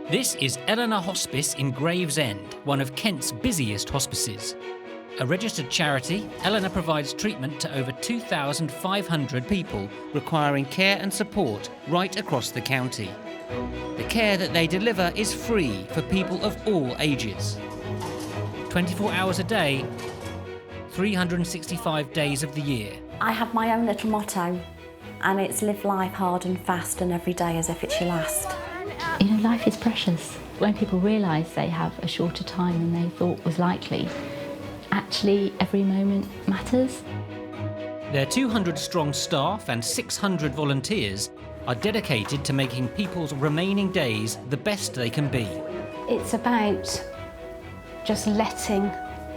This is Eleanor Hospice in Gravesend, one of Kent's busiest hospices. A registered charity, Eleanor provides treatment to over 2,500 people requiring care and support right across the county. The care that they deliver is free for people of all ages. 24 hours a day, 365 days of the year. I have my own little motto, and it's live life hard and fast and every day as if it's your last. You know, life is precious. When people realise they have a shorter time than they thought was likely, actually every moment matters. Their 200-strong staff and 600 volunteers are dedicated to making people's remaining days the best they can be. It's about just letting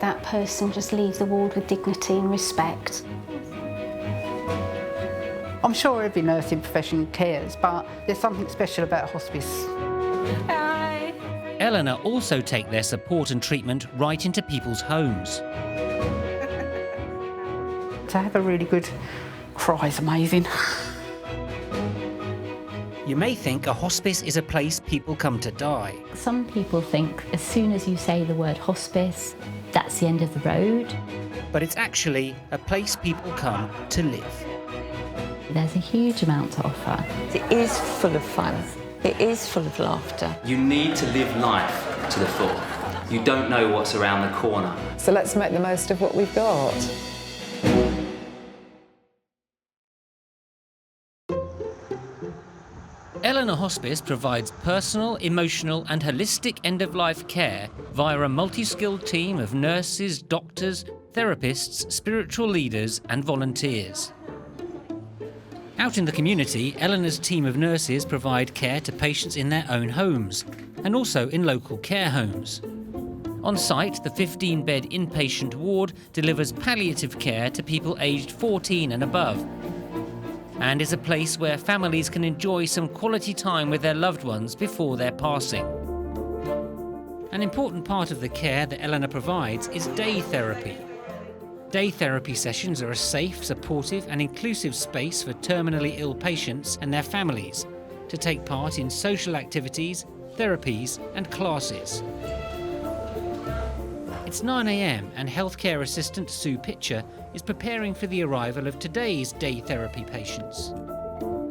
that person just leave the ward with dignity and respect. I'm sure every nursing profession cares, but there's something special about hospice. Hi. Eleanor also take their support and treatment right into people's homes. To have a really good cry is amazing. You may think a hospice is a place people come to die. Some people think as soon as you say the word hospice, that's the end of the road. But it's actually a place people come to live. There's a huge amount to offer. It is full of fun. It is full of laughter. You need to live life to the full. You don't know what's around the corner. So let's make the most of what we've got. Eleanor Hospice provides personal, emotional and holistic end-of-life care via a multi-skilled team of nurses, doctors, therapists, spiritual leaders and volunteers. Out in the community, Eleanor's team of nurses provide care to patients in their own homes and also in local care homes. On site, the 15-bed inpatient ward delivers palliative care to people aged 14 and above, and is a place where families can enjoy some quality time with their loved ones before their passing. An important part of the care that Eleanor provides is day therapy. Day therapy sessions are a safe, supportive and inclusive space for terminally ill patients and their families to take part in social activities, therapies and classes. It's 9 a.m. and healthcare assistant Sue Pitcher is preparing for the arrival of today's day therapy patients.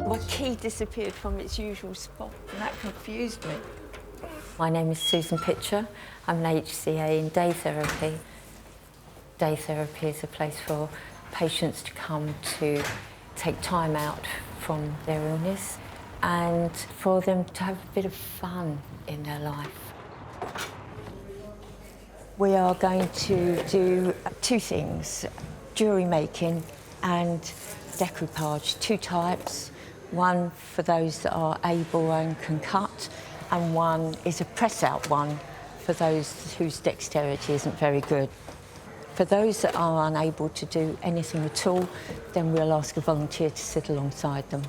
My key disappeared from its usual spot and that confused me. My name is Susan Pitcher. I'm an HCA in day therapy. Day therapy is a place for patients to come to take time out from their illness and for them to have a bit of fun in their life. We are going to do two things, jewellery making and decoupage, two types. One for those that are able and can cut, and one is a press-out one for those whose dexterity isn't very good. For those that are unable to do anything at all, then we'll ask a volunteer to sit alongside them.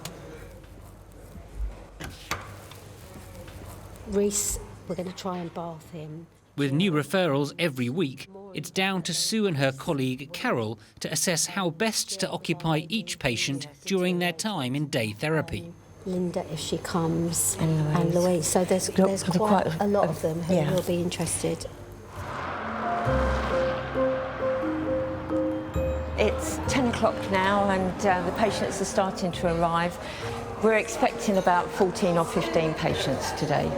Reese, we're going to try and bath him. With new referrals every week, it's down to Sue and her colleague Carol to assess how best to occupy each patient during their time in day therapy. Linda, if she comes, And and Louise. So there's quite a lot of them who yeah. will be interested. It's 10 o'clock now and the patients are starting to arrive. We're expecting about 14 or 15 patients today.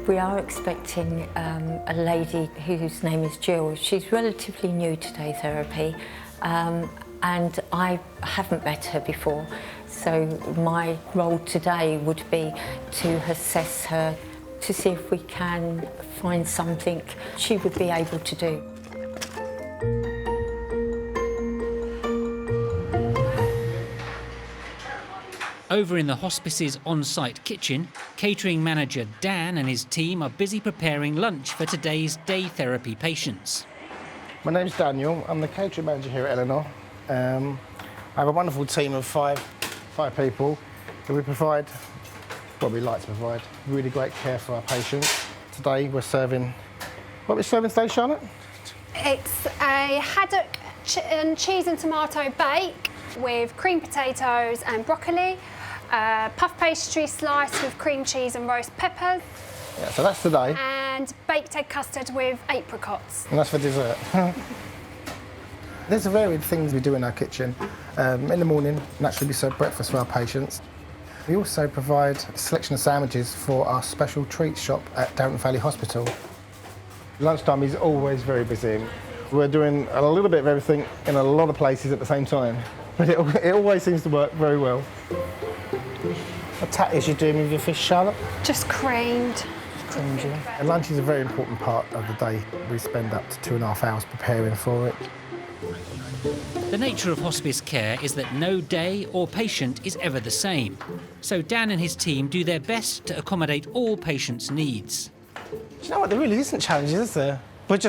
We are expecting a lady whose name is Jill. She's relatively new to day therapy and I haven't met her before. So my role today would be to assess her to see if we can find something she would be able to do. Over in the hospice's on-site kitchen, catering manager Dan and his team are busy preparing lunch for today's day therapy patients. My name's Daniel. I'm the catering manager here at Eleanor. I have a wonderful team of five people who we provide, what we like to provide, really great care for our patients. Today we're serving, what are we serving today, Charlotte? It's a haddock and cheese and tomato bake with cream potatoes and broccoli, puff pastry sliced with cream cheese and roast peppers. Yeah, so that's today. And baked egg custard with apricots. And that's for dessert. There's varied things we do in our kitchen. In the morning, naturally we serve breakfast for our patients. We also provide a selection of sandwiches for our special treats shop at Downton Valley Hospital. Lunchtime is always very busy. We're doing a little bit of everything in a lot of places at the same time, but it always seems to work very well. What tatties you doing with your fish, Charlotte? Just creamed. And lunch is a very important part of the day. We spend up to 2.5 hours preparing for it. The nature of hospice care is that no day or patient is ever the same. So Dan and his team do their best to accommodate all patients' needs. Do you know what? There really isn't challenges, is there? It's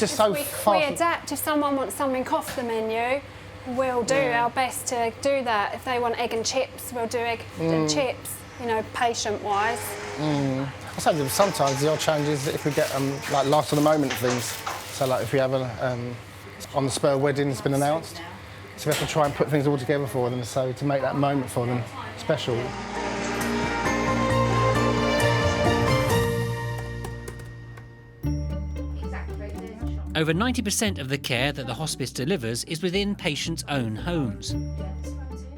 just so fast. We adapt. If someone wants something off the menu, we'll do our best to do that. If they want egg and chips, we'll do egg and chips, you know, patient-wise. I suppose sometimes the odd challenge is that if we get like last of the moment things. So like if we have a on the spur wedding that's been announced, so we have to try and put things all together for them, so to make that moment for them special. Over 90% of the care that the hospice delivers is within patients' own homes.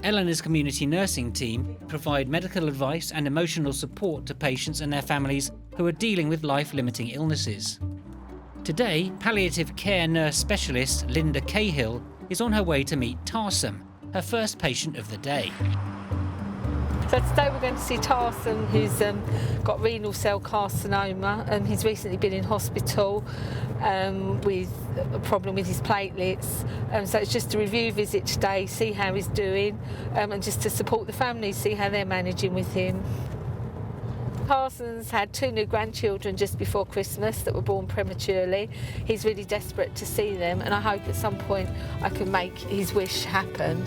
Eleanor's community nursing team provide medical advice and emotional support to patients and their families who are dealing with life-limiting illnesses. Today, palliative care nurse specialist Linda Cahill is on her way to meet Tarsum, her first patient of the day. So today we're going to see Tarsum, who's got renal cell carcinoma. He's recently been in hospital with a problem with his platelets. So it's just a review visit today, see how he's doing, and just to support the family, see how they're managing with him. Tarsum's had 2 new grandchildren just before Christmas that were born prematurely. He's really desperate to see them, and I hope at some point I can make his wish happen.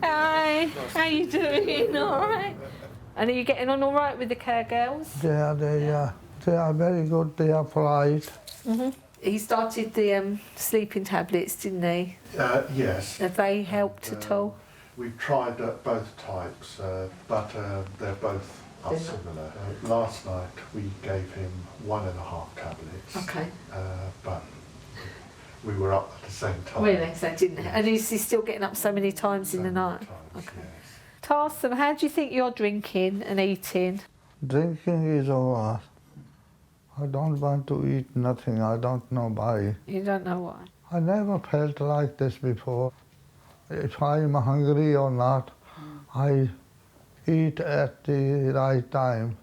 Hi, how you doing? All right? And are you getting on all right with the care girls? Yeah, they are very good. They are polite. He started the sleeping tablets, didn't he? Yes. Have they helped at all? We've tried both types, but they're both similar. Last night we gave him 1.5 tablets. Okay. But we were up at the same time. Really? So didn't. And is he still getting up so many times in the night? Okay. Yes. Tarsum, how do you think you're drinking and eating? Drinking is all right. I don't want to eat nothing. I don't know why. You don't know why? I never felt like this before. If I'm hungry or not, I eat at the right time,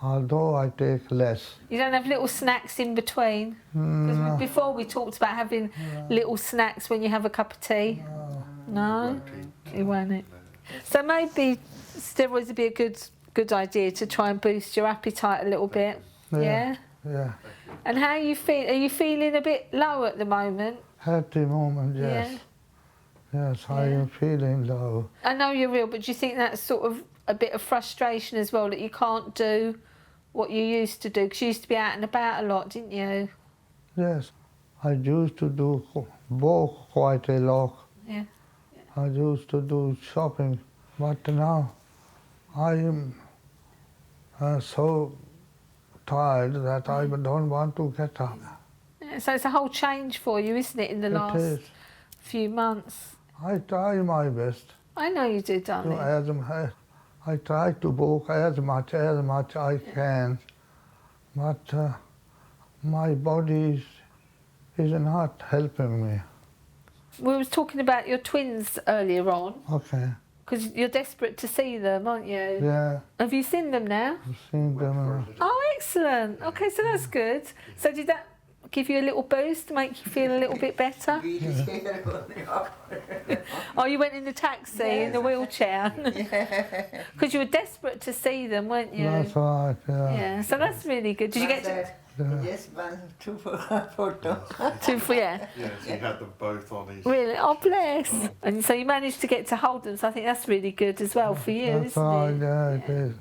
although I take less. You don't have little snacks in between? No. Before we talked about having little snacks when you have a cup of tea. No? You won't eat. So maybe steroids would be a good idea to try and boost your appetite a little bit. Yeah? Yeah. And how you feel? Are you feeling a bit low at the moment? At the moment, yes. Yeah. Yes, I am feeling low. I know you're ill, but do you think that's sort of a bit of frustration as well, that you can't do what you used to do? Because you used to be out and about a lot, didn't you? Yes. I used to walk quite a lot. Yeah. I used to do shopping, but now I am so tired that I don't want to get up. Yeah, so it's a whole change for you, isn't it, in the last few months? I try my best. I know you do, darling. I try to walk as much I can, but my body is not helping me. We were talking about your twins earlier on. Okay. Because you're desperate to see them, aren't you? Yeah. Have you seen them now? I've seen them. Oh, excellent. Okay, so that's good. So did that give you a little boost, make you feel a little bit better? Oh, you went in the taxi, in the wheelchair? Because you were desperate to see them, weren't you? That's right, yeah. Yeah, so that's really good. Did you get to... Yes, 2 photos. Yeah. Yes, he had them both on his... Really? Oh, bless. And so you managed to get to hold them, so I think that's really good as well for you, That's isn't right, it? yeah, it is.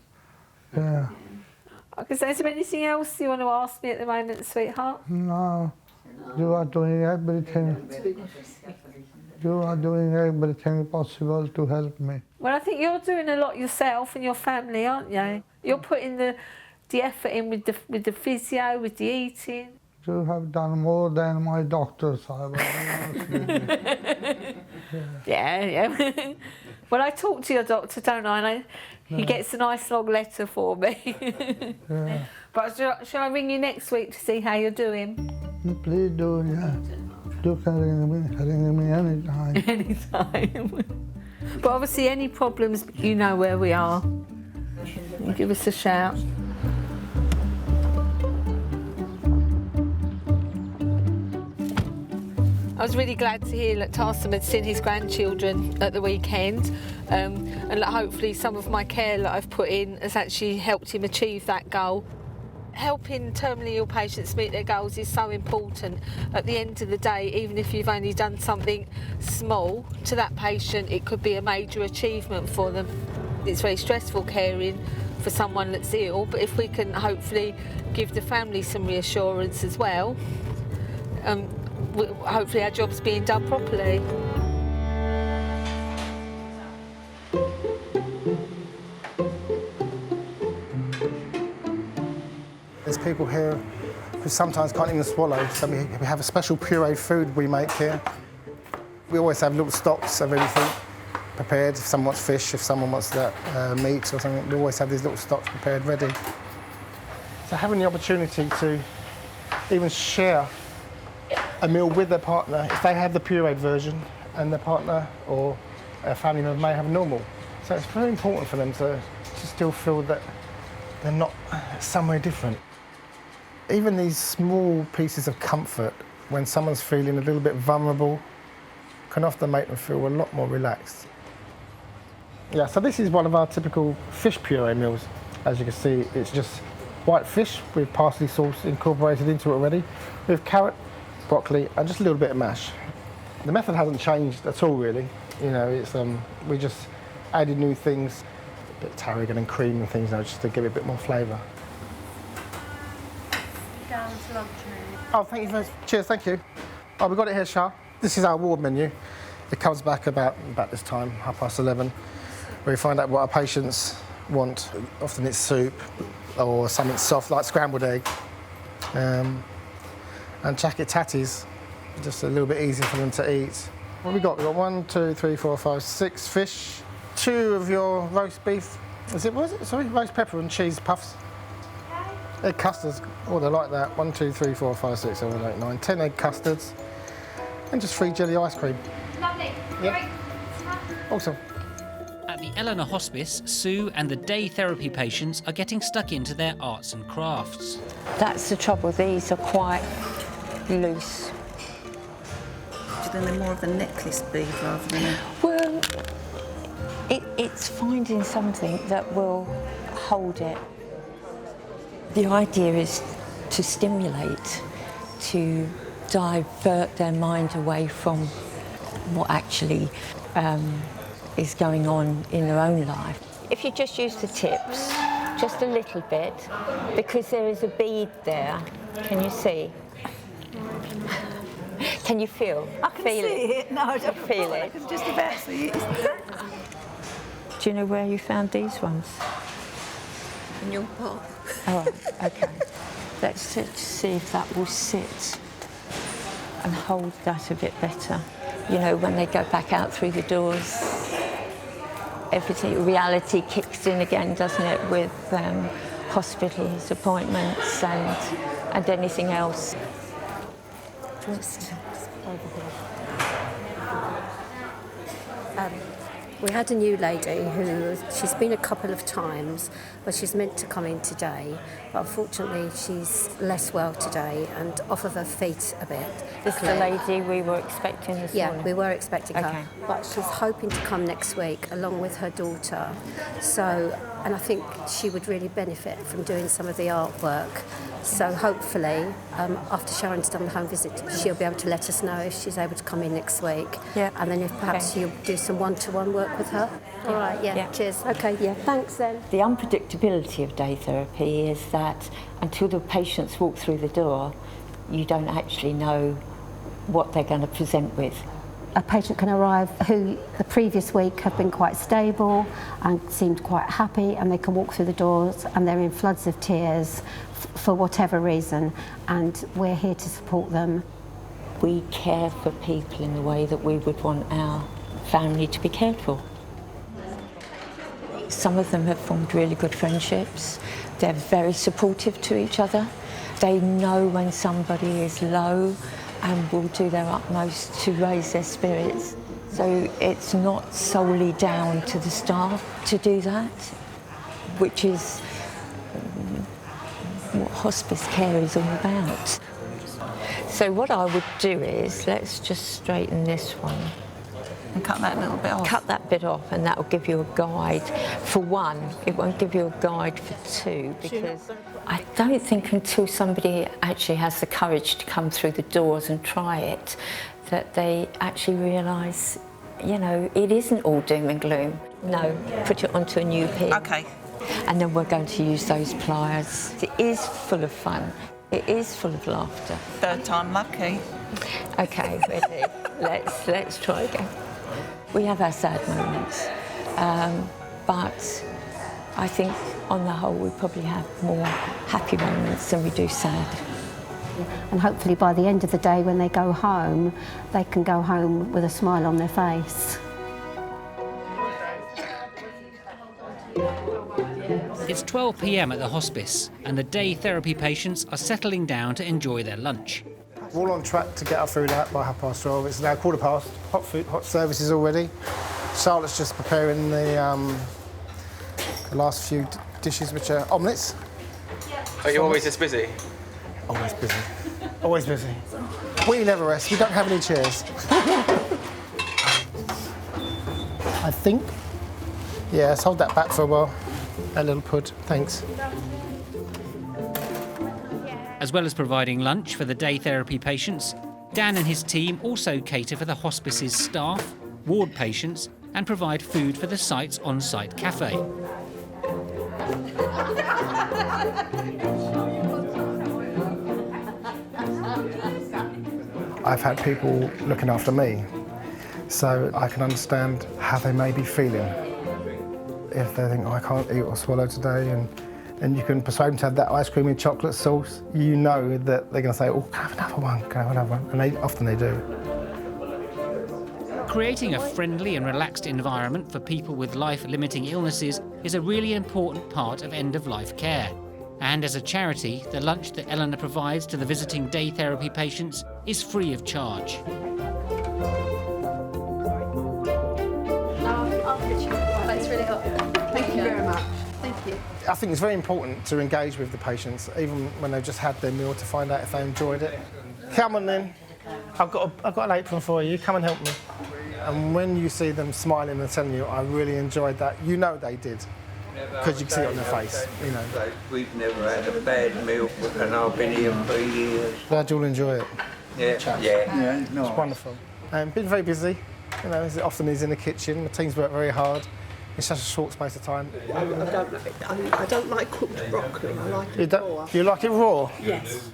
Yeah. Is there anything else you want to ask me at the moment, sweetheart? No, you are doing everything. You are doing everything possible to help me. Well, I think you're doing a lot yourself and your family, aren't you? You're putting the effort in with the physio, with the eating. You have done more than my doctors have. Yeah. Well, I talk to your doctor, don't I? And he gets a nice long letter for me. Yeah. But shall I ring you next week to see how you're doing? Please do, yeah. You can ring me anytime. Anytime. But obviously, any problems, you know where we are. You give us a shout. I was really glad to hear that Tarsum had seen his grandchildren at the weekend, and that hopefully some of my care that I've put in has actually helped him achieve that goal. Helping terminally ill patients meet their goals is so important. At the end of the day, even if you've only done something small, to that patient it could be a major achievement for them. It's very stressful caring for someone that's ill, but if we can hopefully give the family some reassurance as well, hopefully our job's being done properly. There's people here who sometimes can't even swallow, so we have a special pureed food we make here. We always have little stocks of everything prepared. If someone wants fish, if someone wants that meat or something, we always have these little stocks prepared ready. So having the opportunity to even share a meal with their partner, if they have the pureed version and their partner or a family member may have normal. So it's very important for them to still feel that they're not somewhere different. Even these small pieces of comfort when someone's feeling a little bit vulnerable can often make them feel a lot more relaxed. Yeah, so this is one of our typical fish puree meals. As you can see, it's just white fish with parsley sauce incorporated into it already, with carrot, broccoli and just a little bit of mash. The method hasn't changed at all really. You know, it's we just added new things, a bit of tarragon and cream and things now just to give it a bit more flavour. Oh, thank you very much. Cheers, thank you. Oh, we've got it here, Shah. This is our award menu. It comes back about this time, 11:30, where we find out what our patients want. Often it's soup or something soft like scrambled egg. And jacket tatties, just a little bit easier for them to eat. What have we got? We've got 1, 2, 3, 4, 5, 6 fish, 2 of your roast beef. Sorry, roast pepper and cheese puffs. Egg custards, oh, they're like that. 1, 2, 3, 4, 5, 6, 7, 8, 9, 10 egg custards. And just 3 jelly ice cream. Lovely. Yeah. Awesome. At the Eleanor Hospice, Sue and the day therapy patients are getting stuck into their arts and crafts. That's the trouble, these are quite loose. Then they're more of a necklace bead rather than a... Well, it's finding something that will hold it. The idea is to stimulate, to divert their mind away from what actually is going on in their own life. If you just use the tips, just a little bit, because there is a bead there. Can you see? Can you feel? I can see it. No, I don't feel it. I can just about see it. Do you know where you found these ones? In your pot. Oh, okay. Let's see if that will sit and hold that a bit better. You know, when they go back out through the doors, everything, reality kicks in again, doesn't it, with hospitals, appointments and anything else. Just over here. We had a new lady who, she's been a couple of times, but she's meant to come in today, but unfortunately she's less well today and off of her feet a bit. This is the lady we were expecting this morning? Yeah, we were expecting okay. her, but she's hoping to come next week along with her daughter. So, and I think she would really benefit from doing some of the artwork. So hopefully, after Sharon's done the home visit, she'll be able to let us know if she's able to come in next week. Yeah. And then if perhaps you'll do some one-to-one work with her. All right, yeah, cheers. Okay, yeah, thanks then. The unpredictability of day therapy is that until the patients walk through the door, you don't actually know what they're going to present with. A patient can arrive who the previous week have been quite stable and seemed quite happy, and they can walk through the doors and they're in floods of tears for whatever reason, and we're here to support them. We care for people in the way that we would want our family to be cared for. Some of them have formed really good friendships. They're very supportive to each other. They know when somebody is low and will do their utmost to raise their spirits. So it's not solely down to the staff to do that, which is what hospice care is all about. So what I would do is, let's just straighten this one. And cut that little bit off. Cut that bit off, and that will give you a guide for one. It won't give you a guide for two, because I don't think until somebody actually has the courage to come through the doors and try it, that they actually realise, you know, it isn't all doom and gloom. No, put it onto a new pin. Okay. And then we're going to use those pliers. It is full of fun. It is full of laughter. Third time lucky. Okay, ready. Let's try again. We have our sad moments, but I think on the whole we probably have more happy moments than we do sad. And hopefully by the end of the day when they go home, they can go home with a smile on their face. It's 12 p.m. at the hospice, and the day therapy patients are settling down to enjoy their lunch. We're all on track to get our food out by 12:30. It's now 12:15. Hot food, hot services already. Charlotte's just preparing the last few dishes, which are omelettes. Are you always this busy? Always busy. Always busy. We never rest. We don't have any chairs. I think. Yeah, let's hold that back for a while. A little pud, thanks. As well as providing lunch for the day therapy patients, Dan and his team also cater for the hospice's staff, ward patients, and provide food for the site's on-site cafe. I've had people looking after me, so I can understand how they may be feeling. If they think, oh, I can't eat or swallow today, and you can persuade them to have that ice cream and chocolate sauce, you know that they're going to say, oh, can I have another one, can I have another one? And often they do. Creating a friendly and relaxed environment for people with life-limiting illnesses is a really important part of end-of-life care. And as a charity, the lunch that Eleanor provides to the visiting day therapy patients is free of charge. That's really hot. Thank you very much. Thank you. I think it's very important to engage with the patients, even when they've just had their meal, to find out if they enjoyed it. Come on then, I've got an apron for you, come and help me. And when you see them smiling and telling you, I really enjoyed that, you know they did, because you can see it on their face, you know. We've never had a bad meal, and I've been here 3 years. Glad you'll enjoy it. Yeah. It's wonderful. Been very busy, you know, often he's in the kitchen, the team's worked very hard. In such a short space of time. I don't like cooked broccoli, I like it raw. You like it raw? Yes.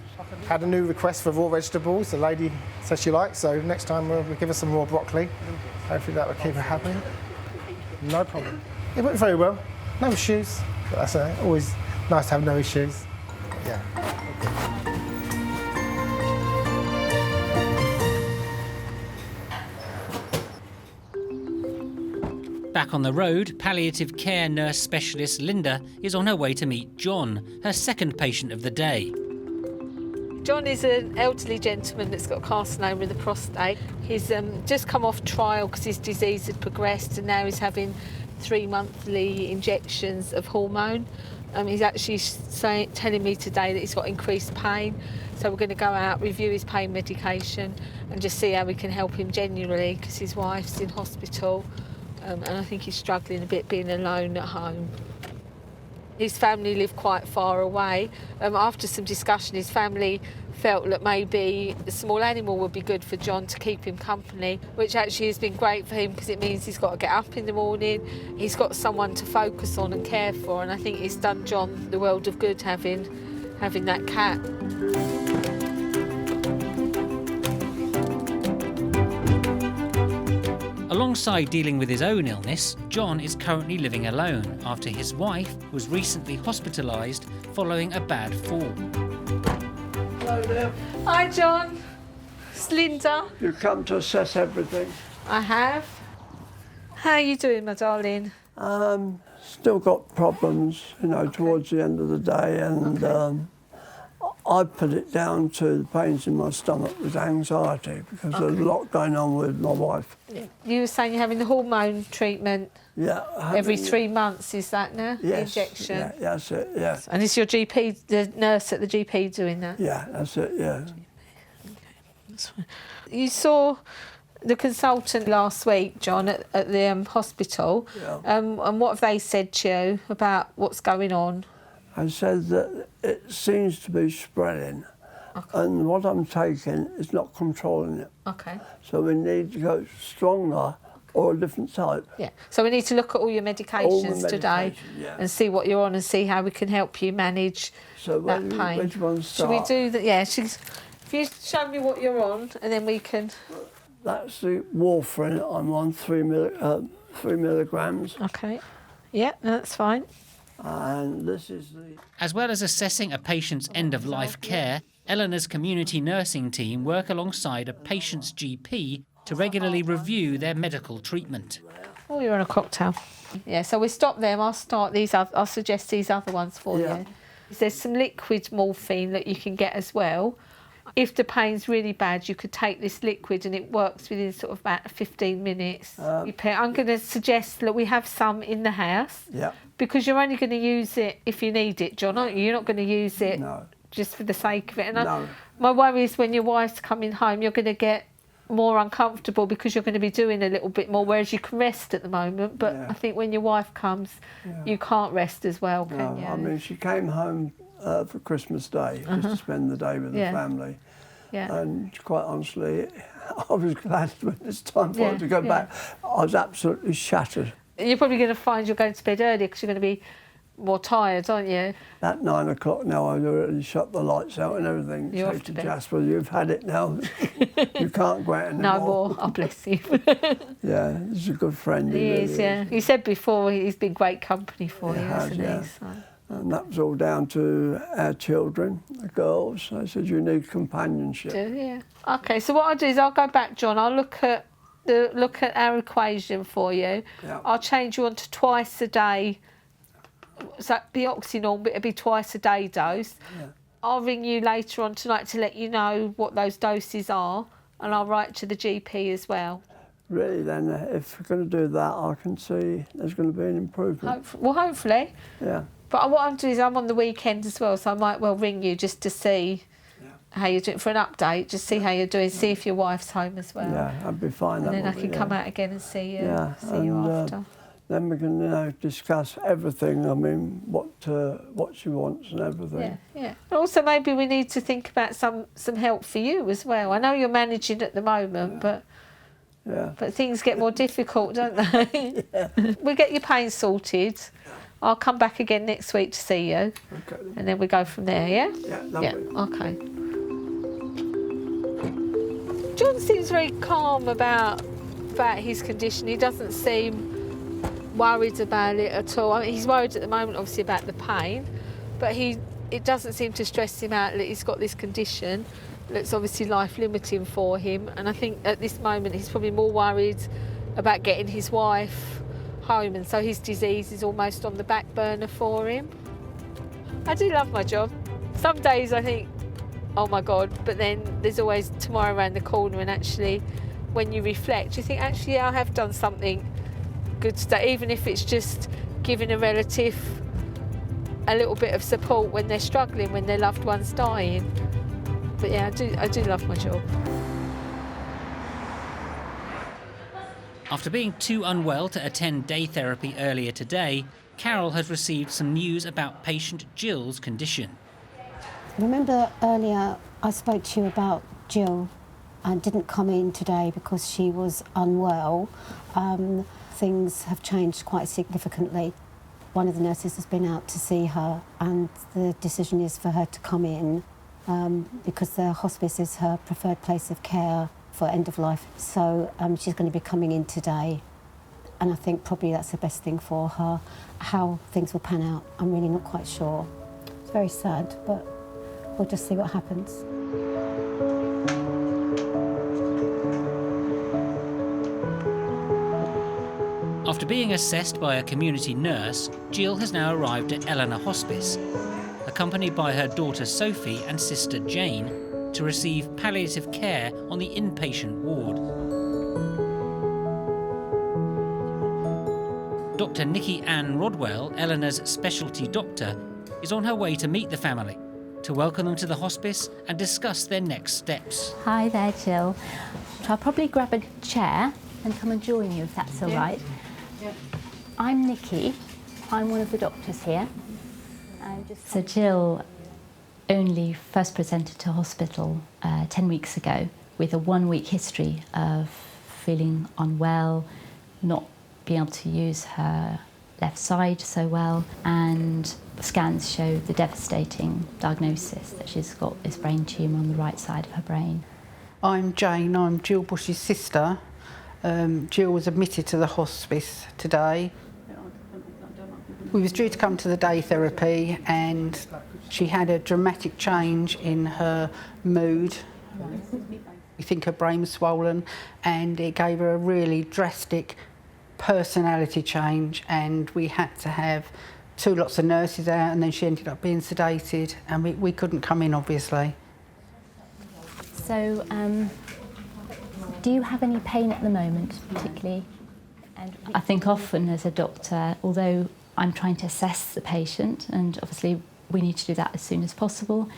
Had a new request for raw vegetables, the lady said she likes, so next time we'll give her some raw broccoli. Hopefully that will keep her happy. No problem. It went very well, no issues. But that's always nice to have no issues. Yeah. Back on the road, palliative care nurse specialist Linda is on her way to meet John, her second patient of the day. John is an elderly gentleman that's got carcinoma of the prostate. He's just come off trial because his disease had progressed, and now he's having 3 monthly injections of hormone. He's actually telling me today that he's got increased pain, so we're going to go out, review his pain medication and just see how we can help him generally, because his wife's in hospital. And I think he's struggling a bit being alone at home. His family live quite far away. After some discussion, his family felt that maybe a small animal would be good for John to keep him company, which actually has been great for him because it means he's got to get up in the morning, he's got someone to focus on and care for, and I think it's done John the world of good having that cat. Alongside dealing with his own illness, John is currently living alone after his wife was recently hospitalised following a bad fall. Hello there. Hi John, it's Linda. You come to assess everything? I have. How are you doing, my darling? Still got problems, towards the end of the day, and I put it down to the pains in my stomach with anxiety because there's a lot going on with my wife. You were saying you're having the hormone treatment. Yeah. Every 3 months, is that now? Yes. The injection? Yeah, that's it, yeah. And is your GP, the nurse at the GP doing that? Yeah, that's it, yeah. You saw the consultant last week, John, at the hospital. Yeah. And what have they said to you about what's going on? I said that it seems to be spreading, and what I'm taking is not controlling it. Okay. So we need to go stronger or a different type. Yeah. So we need to look at all your medications today yeah. and see what you're on and see how we can help you manage that pain. Which one Should we do that? Yeah. If you show me what you're on, and then we can. That's the warfarin. I'm on 3 milligrams. Okay. Yeah, that's fine. And this is the... As well as assessing a patient's end-of-life care, Eleanor's community nursing team work alongside a patient's GP to regularly review their medical treatment. Oh, you're on a cocktail. Yeah, so we stop them. I'll start these. I'll suggest these other ones for you. There's some liquid morphine that you can get as well. If the pain's really bad, you could take this liquid and it works within sort of about 15 minutes. I'm going to suggest that we have some in the house. Yeah. Because you're only going to use it if you need it, John, aren't you? You're not going to use it just for the sake of it. And my worry is when your wife's coming home, you're going to get more uncomfortable because you're going to be doing a little bit more, whereas you can rest at the moment. But I think when your wife comes, you can't rest as well, can you? I mean, she came home for Christmas Day just to spend the day with the family. Yeah. And quite honestly, I was glad when it's time for her to go back. I was absolutely shattered. You're probably going to find you're going to bed earlier because you're going to be more tired, aren't you? At 9 o'clock now, I've already shut the lights out and everything. You're Say off to to bed. Jasper, you've had it now. You can't go out anymore. No more. Oh, bless you. Yeah, he's a good friend. He is, yeah. You said before he's been great company for you, hasn't he? So. And that was all down to our children, the girls. I said, you need companionship. Yeah. Okay, so what I'll do is I'll go back, John. I'll look at our equation for you. Yeah. I'll change you on to twice a day. So that'd be oxynol, but it'll be twice a day dose. Yeah. I'll ring you later on tonight to let you know what those doses are, and I'll write to the GP as well. Really, then, if we're going to do that, I can see there's going to be an improvement. Hopefully. Yeah. But what I'm doing is I'm on the weekend as well, so I might well ring you just to see how you're doing, for an update, just see how you're doing, see if your wife's home as well. Yeah, I'd be fine. And then I can come out again and see you, you after. Then we can discuss everything. I mean, what she wants and everything. Yeah. Also, maybe we need to think about some help for you as well. I know you're managing at the moment, but things get more difficult, don't they? We'll get your pain sorted. I'll come back again next week to see you. Okay. And then we go from there, yeah? Yeah, lovely. Yeah, okay. John seems very calm about his condition. He doesn't seem worried about it at all. I mean, he's worried at the moment, obviously, about the pain, but it doesn't seem to stress him out that he's got this condition that's obviously life-limiting for him. And I think at this moment he's probably more worried about getting his wife home, and so his disease is almost on the back burner for him. I do love my job. Some days I think, oh my God, but then there's always tomorrow around the corner, and actually when you reflect, you think, actually, I have done something good today, even if it's just giving a relative a little bit of support when they're struggling, when their loved one's dying. But yeah, I do love my job. After being too unwell to attend day therapy earlier today, Carol has received some news about patient Jill's condition. Remember earlier I spoke to you about Jill and didn't come in today because she was unwell. Things have changed quite significantly. One of the nurses has been out to see her and the decision is for her to come in because the hospice is her preferred place of care for end of life. So she's going to be coming in today and I think probably that's the best thing for her. How things will pan out, I'm really not quite sure. It's very sad, but we'll just see what happens. After being assessed by a community nurse, Jill has now arrived at Eleanor Hospice, accompanied by her daughter Sophie and sister Jane, to receive palliative care on the inpatient ward. Dr. Nikki Ann Rodwell, Eleanor's specialty doctor, is on her way to meet the family, to welcome them to the hospice and discuss their next steps. Hi there, Jill. So I'll probably grab a chair and come and join you if that's all right. Yeah. I'm Nikki. I'm one of the doctors here. So Jill only first presented to hospital 10 weeks ago with a 1-week history of feeling unwell, not being able to use her left side so well, and scans show the devastating diagnosis that she's got this brain tumour on the right side of her brain. I'm Jane, I'm Jill Bush's sister. Jill was admitted to the hospice today. We was due to come to the day therapy and she had a dramatic change in her mood. We think her brain was swollen and it gave her a really drastic personality change, and we had to have 2 lots of nurses out, and then she ended up being sedated and we couldn't come in, obviously. So, do you have any pain at the moment, particularly? And I think often as a doctor, although I'm trying to assess the patient, and obviously we need to do that as soon as possible,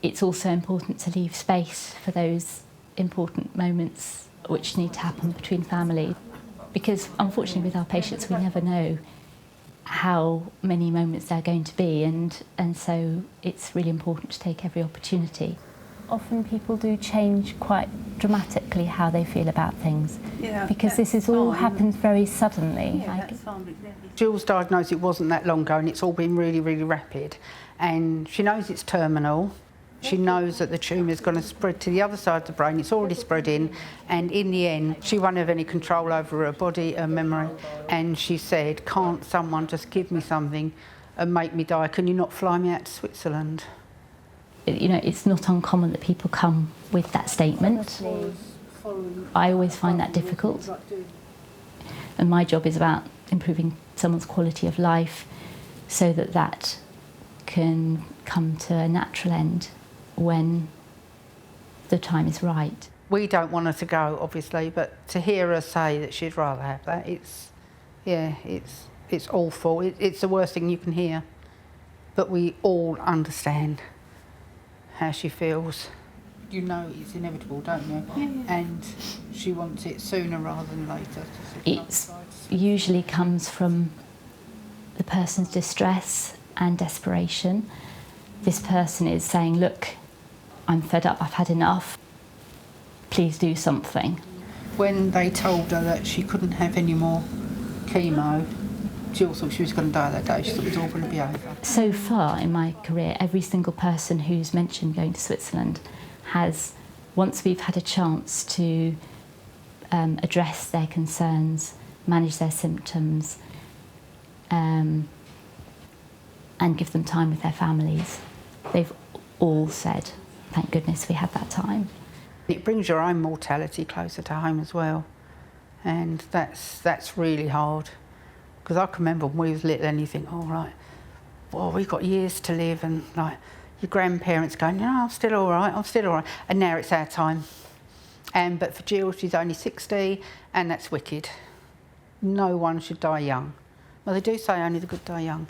it's also important to leave space for those important moments which need to happen between family. Because unfortunately with our patients we never know how many moments there are going to be, and so it's really important to take every opportunity. Often people do change quite dramatically how they feel about things, because this is all happens very suddenly. Jill's diagnosed, it wasn't that long ago, and it's all been really, really rapid. And she knows it's terminal. She knows that the tumour is going to spread to the other side of the brain. It's already spreading, and in the end, she won't have any control over her body, her memory. And she said, "Can't someone just give me something and make me die? Can you not fly me out to Switzerland?" You know, it's not uncommon that people come with that statement. I always find that difficult. And my job is about improving someone's quality of life so that that can come to a natural end when the time is right. We don't want her to go, obviously, but to hear her say that she'd rather have that, it's awful. It's the worst thing you can hear. But we all understand how she feels. You know it's inevitable, don't you? Yeah. And she wants it sooner rather than later. It usually comes from the person's distress and desperation. This person is saying, "Look, I'm fed up, I've had enough, please do something." When they told her that she couldn't have any more chemo, Jill thought she was going to die that day. She thought it was all going to be over. So far in my career, every single person who's mentioned going to Switzerland has, once we've had a chance to address their concerns, manage their symptoms, and give them time with their families, they've all said, "Thank goodness we had that time." It brings your own mortality closer to home as well, and that's really hard. Because I can remember when we was little and you think, "Oh right, well we've got years to live," and like your grandparents going, "No, I'm still all right, I'm still all right," and now it's our time. But for Jill, she's only 60, and that's wicked. No one should die young. Well, they do say only the good die young.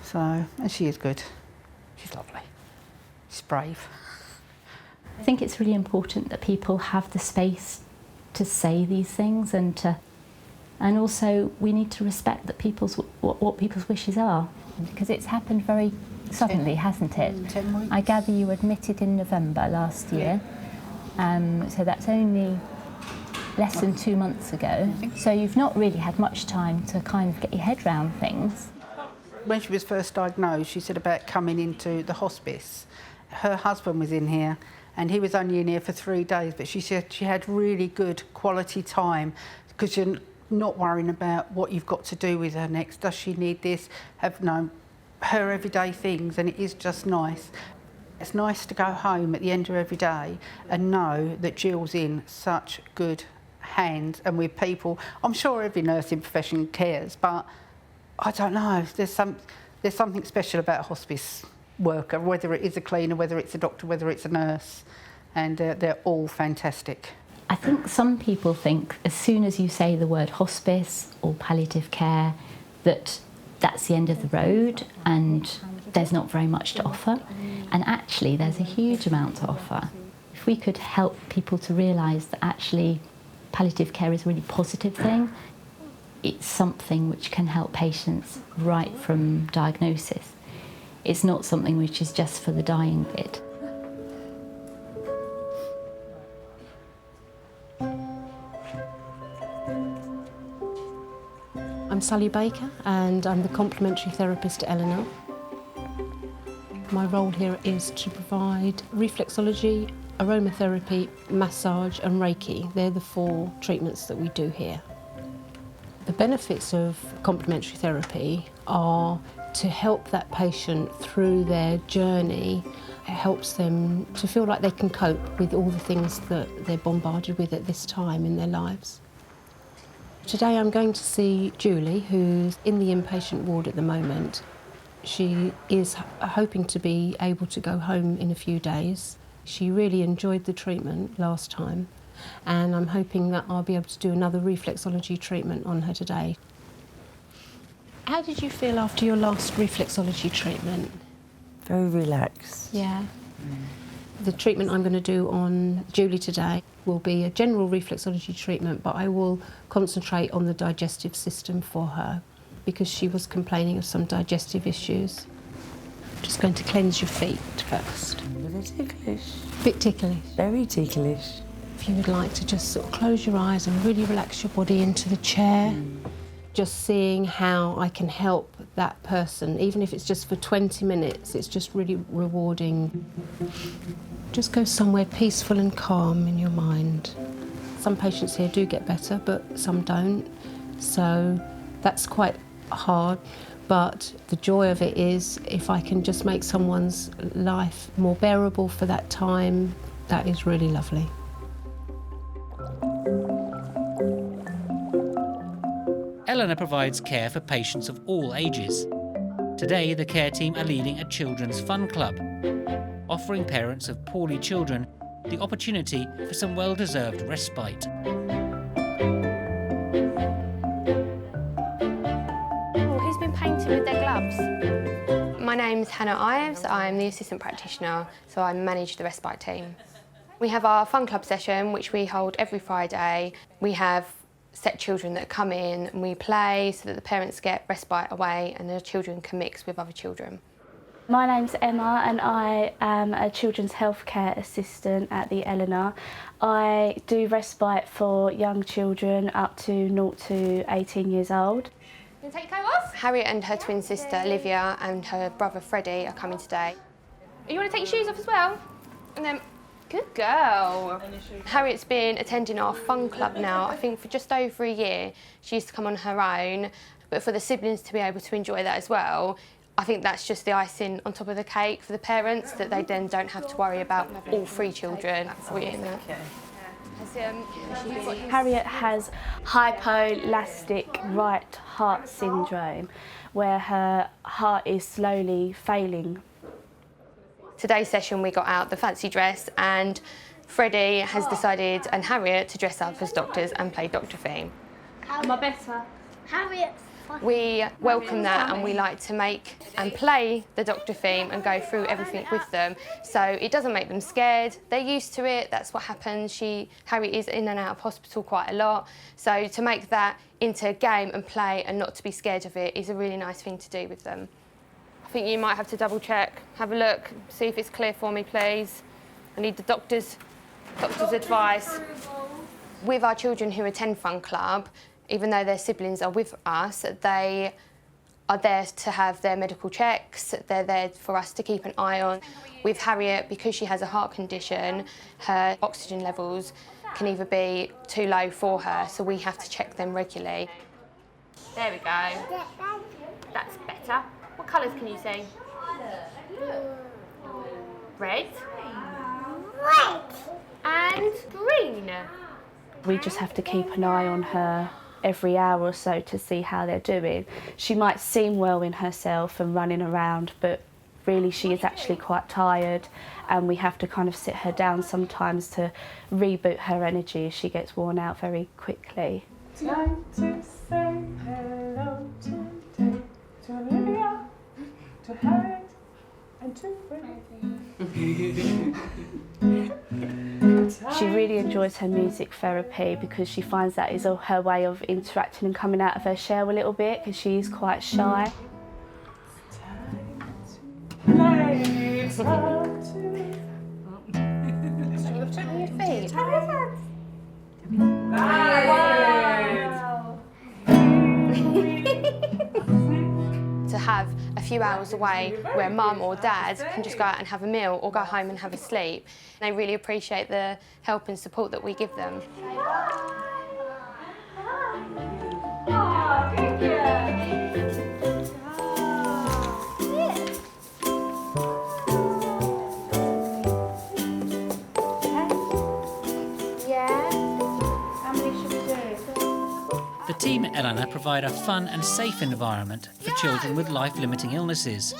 So, and she is good. She's lovely. She's brave. I think it's really important that people have the space to say these things and to And also we need to respect that what people's wishes are, because it's happened very suddenly, hasn't it? 10 weeks. I gather you were admitted in November last year, so that's only less than 2 months ago. So you've not really had much time to kind of get your head round things. When she was first diagnosed, she said about coming into the hospice. Her husband was in here and he was only in here for 3 days, but she said she had really good quality time because you're not worrying about what you've got to do with her next. Does she need this? Her everyday things, and it is just nice. It's nice to go home at the end of every day and know that Jill's in such good hands and with people. I'm sure every nursing profession cares, but I don't know. There's something special about a hospice worker, whether it is a cleaner, whether it's a doctor, whether it's a nurse, and they're all fantastic. I think some people think as soon as you say the word hospice or palliative care that that's the end of the road and there's not very much to offer. And actually there's a huge amount to offer. If we could help people to realise that actually palliative care is a really positive thing, it's something which can help patients right from diagnosis. It's not something which is just for the dying bit. I'm Sally Baker and I'm the complementary therapist at Eleanor. My role here is to provide reflexology, aromatherapy, massage and Reiki. They're the 4 treatments that we do here. The benefits of complementary therapy are to help that patient through their journey. It helps them to feel like they can cope with all the things that they're bombarded with at this time in their lives. Today I'm going to see Julie, who's in the inpatient ward at the moment. She is hoping to be able to go home in a few days. She really enjoyed the treatment last time, and I'm hoping that I'll be able to do another reflexology treatment on her today. How did you feel after your last reflexology treatment? Very relaxed. Yeah. The treatment I'm going to do on Julie today will be a general reflexology treatment, but I will concentrate on the digestive system for her because she was complaining of some digestive issues. I'm just going to cleanse your feet first. Was it ticklish? Bit ticklish. Very ticklish. If you would like to just sort of close your eyes and really relax your body into the chair, just seeing how I can help that person, even if it's just for 20 minutes, it's just really rewarding. Just go somewhere peaceful and calm in your mind. Some patients here do get better, but some don't. So that's quite hard. But the joy of it is if I can just make someone's life more bearable for that time, that is really lovely. Eleanor provides care for patients of all ages. Today, the care team are leading a children's fun club, offering parents of poorly children the opportunity for some well-deserved respite. Who's been painting with their gloves? My name's Hannah Ives. I'm the assistant practitioner, so I manage the respite team. We have our fun club session, which we hold every Friday. We have set children that come in and we play so that the parents get respite away and the children can mix with other children. My name's Emma and I am a children's healthcare assistant at the Eleanor. I do respite for young children up to 0 to 18 years old. Can you take your coat off? Harriet and her twin sister Olivia and her brother Freddie are coming today. You want to take your shoes off as well? And then, good girl. Harriet's been attending our fun club now, I think for just over a year. She used to come on her own, but for the siblings to be able to enjoy that as well, I think that's just the icing on top of the cake for the parents, that they then don't have to worry about all 3 children. Harriet has hypolastic right heart syndrome, where her heart is slowly failing. Today's session we got out the fancy dress and Freddie has decided, and Harriet, to dress up as doctors and play doctor theme. Am I better? Harriet. We welcome that, and we like to make and play the doctor theme and go through everything with them. So it doesn't make them scared. They're used to it. That's what happens. Harry is in and out of hospital quite a lot. So to make that into a game and play and not to be scared of it is a really nice thing to do with them. I think you might have to double check, have a look, see if it's clear for me, please. I need the doctor's advice. With our children who attend Fun Club, even though their siblings are with us, they are there to have their medical checks. They're there for us to keep an eye on. With Harriet, because she has a heart condition, her oxygen levels can either be too low for her, so we have to check them regularly. There we go. That's better. What colours can you see? Red. Red. And green. We just have to keep an eye on her every hour or so to see how they're doing. She might seem well in herself and running around, but really she is actually quite tired, and we have to kind of sit her down sometimes to reboot her energy as she gets worn out very quickly. Time to say hello today to Olivia, to Harriet, and to Freddie. She really enjoys her music therapy because she finds that is her way of interacting and coming out of her shell a little bit, because she is quite shy. To have a few hours away where mum or dad can just go out and have a meal or go home and have a sleep. They really appreciate the help and support that we give them. The team at Eleanor provide a fun and safe environment for children with life-limiting illnesses.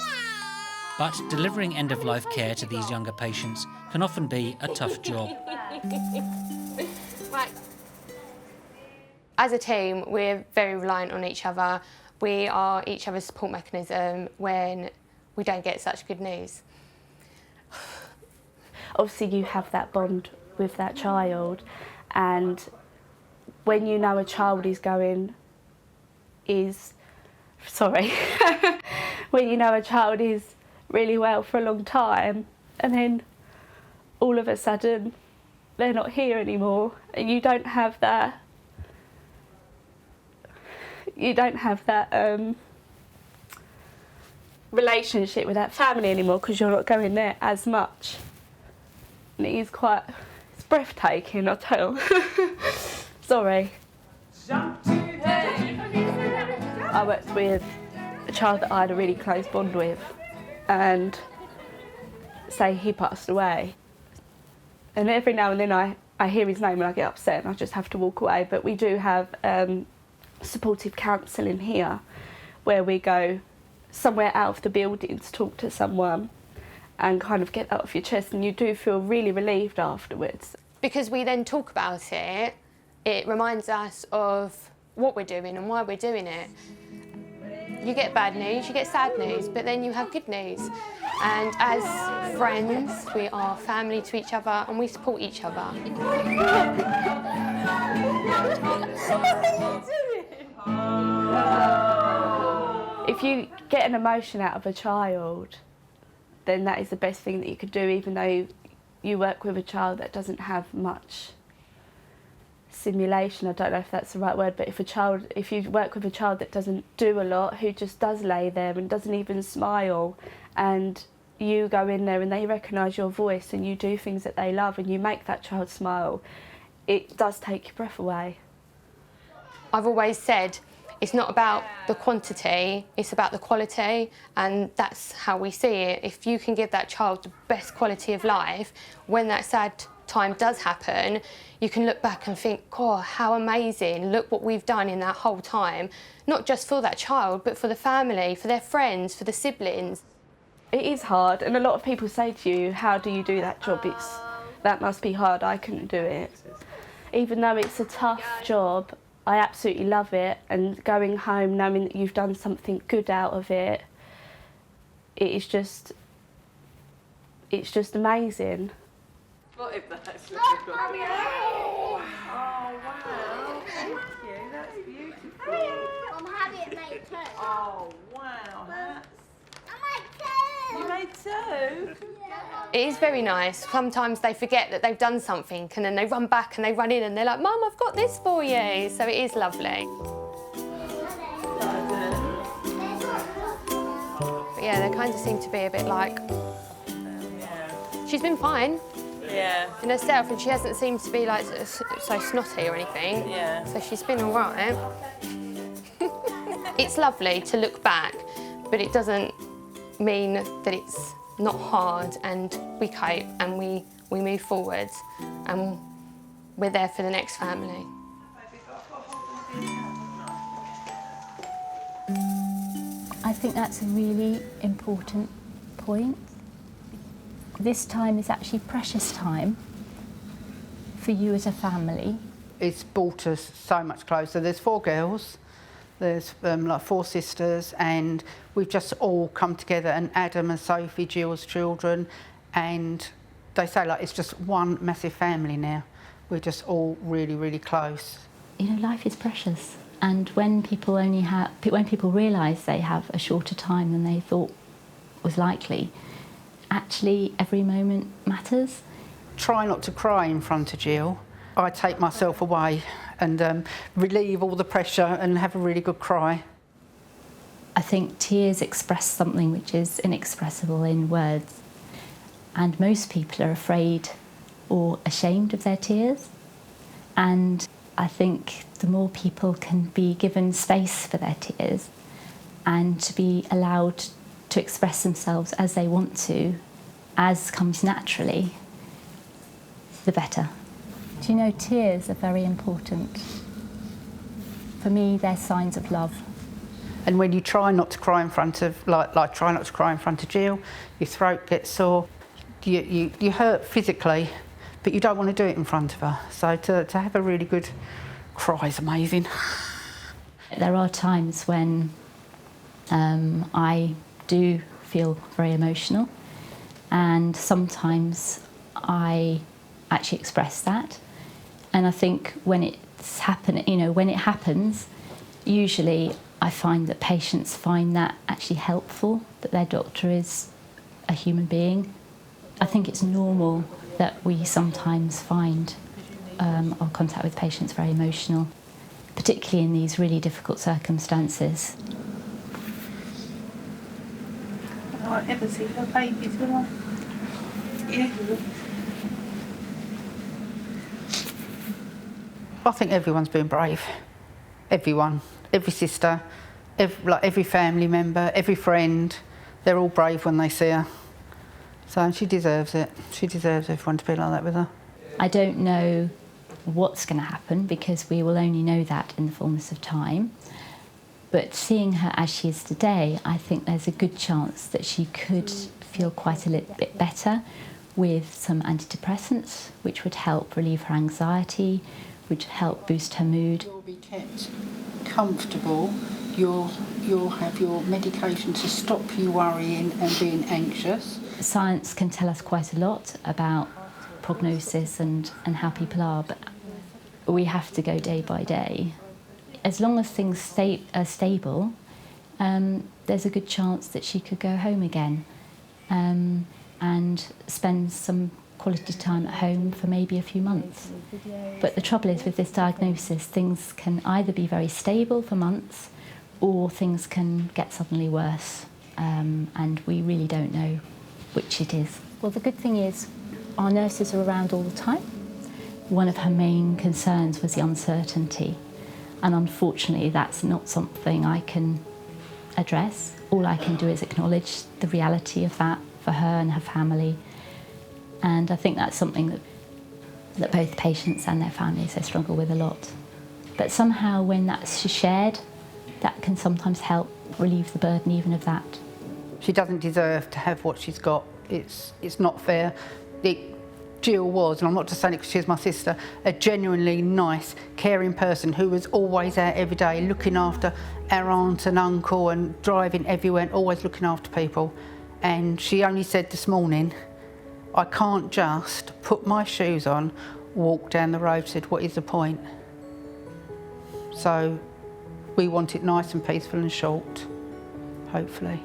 But delivering end-of-life care to these younger patients can often be a tough job. Right. As a team, we're very reliant on each other. We are each other's support mechanism when we don't get such good news. Obviously you have that bond with that child, and when you know a child when you know a child is really well for a long time, and then all of a sudden they're not here anymore, and you don't have that relationship with that family anymore because you're not going there as much. And it's breathtaking, I'll tell. Sorry. I worked with a child that I had a really close bond with, and say he passed away. And every now and then I hear his name and I get upset and I just have to walk away. But we do have supportive counselling here, where we go somewhere out of the building to talk to someone and kind of get that off your chest, and you do feel really relieved afterwards. Because we then talk about it, it reminds us of what we're doing and why we're doing it. You get bad news, you get sad news, but then you have good news. And as friends, we are family to each other and we support each other. If you get an emotion out of a child, then that is the best thing that you could do, even though you work with a child that doesn't have much simulation. I don't know if that's the right word, but if you work with a child that doesn't do a lot, who just does lay there and doesn't even smile, and you go in there and they recognise your voice and you do things that they love and you make that child smile, it does take your breath away. I've always said it's not about the quantity, it's about the quality, and that's how we see it. If you can give that child the best quality of life, when that sad time does happen, you can look back and think, God, how amazing, look what we've done in that whole time, not just for that child, but for the family, for their friends, for the siblings. It is hard, and a lot of people say to you, how do you do that job? That must be hard, I couldn't do it. Even though it's a tough job, I absolutely love it, and going home knowing that you've done something good out of it, it's just amazing. What if that's looking like? Oh, wow. Thank you. That's beautiful. I'm having it made too. Oh, wow. You made two? It is very nice. Sometimes they forget that they've done something and then they run back and they run in and they're like, Mum, I've got this for you. So it is lovely. But yeah, they kind of seem to be a bit like... She's been fine. Yeah. In herself, and she hasn't seemed to be like so snotty or anything. Yeah. So she's been all right. It's lovely to look back, but it doesn't mean that it's not hard, and we cope and we move forwards and we're there for the next family. I think that's a really important point. This time is actually precious time for you as a family. It's brought us so much closer. There's 4 girls, there's like 4 sisters, and we've just all come together, and Adam and Sophie, Jill's children, and they say like it's just one massive family now. We're just all really, really close. You know, life is precious, and when people realise they have a shorter time than they thought was likely, actually every moment matters. Try not to cry in front of Jill. I take myself away and relieve all the pressure and have a really good cry. I think tears express something which is inexpressible in words, and most people are afraid or ashamed of their tears, and I think the more people can be given space for their tears and to be allowed to express themselves as they want to, as comes naturally, the better. Do you know, tears are very important. For me, they're signs of love. And when you try not to cry in front of, like try not to cry in front of Jill, your throat gets sore, you hurt physically, but you don't want to do it in front of her. So to have a really good cry is amazing. There are times when I do feel very emotional, and sometimes I actually express that. And I think when it's when it happens, usually I find that patients find that actually helpful, that their doctor is a human being. I think it's normal that we sometimes find our contact with patients very emotional, particularly in these really difficult circumstances. I ever see her babies, will I? Yeah. I think everyone's been brave. Everyone, every sister, every family member, every friend, they're all brave when they see her. So she deserves it. She deserves everyone to be like that with her. I don't know what's going to happen because we will only know that in the fullness of time. But seeing her as she is today, I think there's a good chance that she could feel quite a little bit better with some antidepressants, which would help relieve her anxiety, which help boost her mood. You'll be kept comfortable. You'll have your medication to stop you worrying and being anxious. Science can tell us quite a lot about prognosis and how people are, but we have to go day by day. As long as things are stable, there's a good chance that she could go home again and spend some quality time at home for maybe a few months. But the trouble is with this diagnosis, things can either be very stable for months or things can get suddenly worse, and we really don't know which it is. Well, the good thing is our nurses are around all the time. One of her main concerns was the uncertainty, and unfortunately that's not something I can address. All I can do is acknowledge the reality of that for her and her family, and I think that's something that both patients and their families struggle with a lot. But somehow when that's shared, that can sometimes help relieve the burden even of that. She doesn't deserve to have what she's got. It's not fair. It Jill was, and I'm not just saying it because she's my sister, a genuinely nice, caring person who was always out every day looking after our aunt and uncle and driving everywhere and always looking after people. And she only said this morning, I can't just put my shoes on, walk down the road. She said, what is the point? So we want it nice and peaceful and short, hopefully.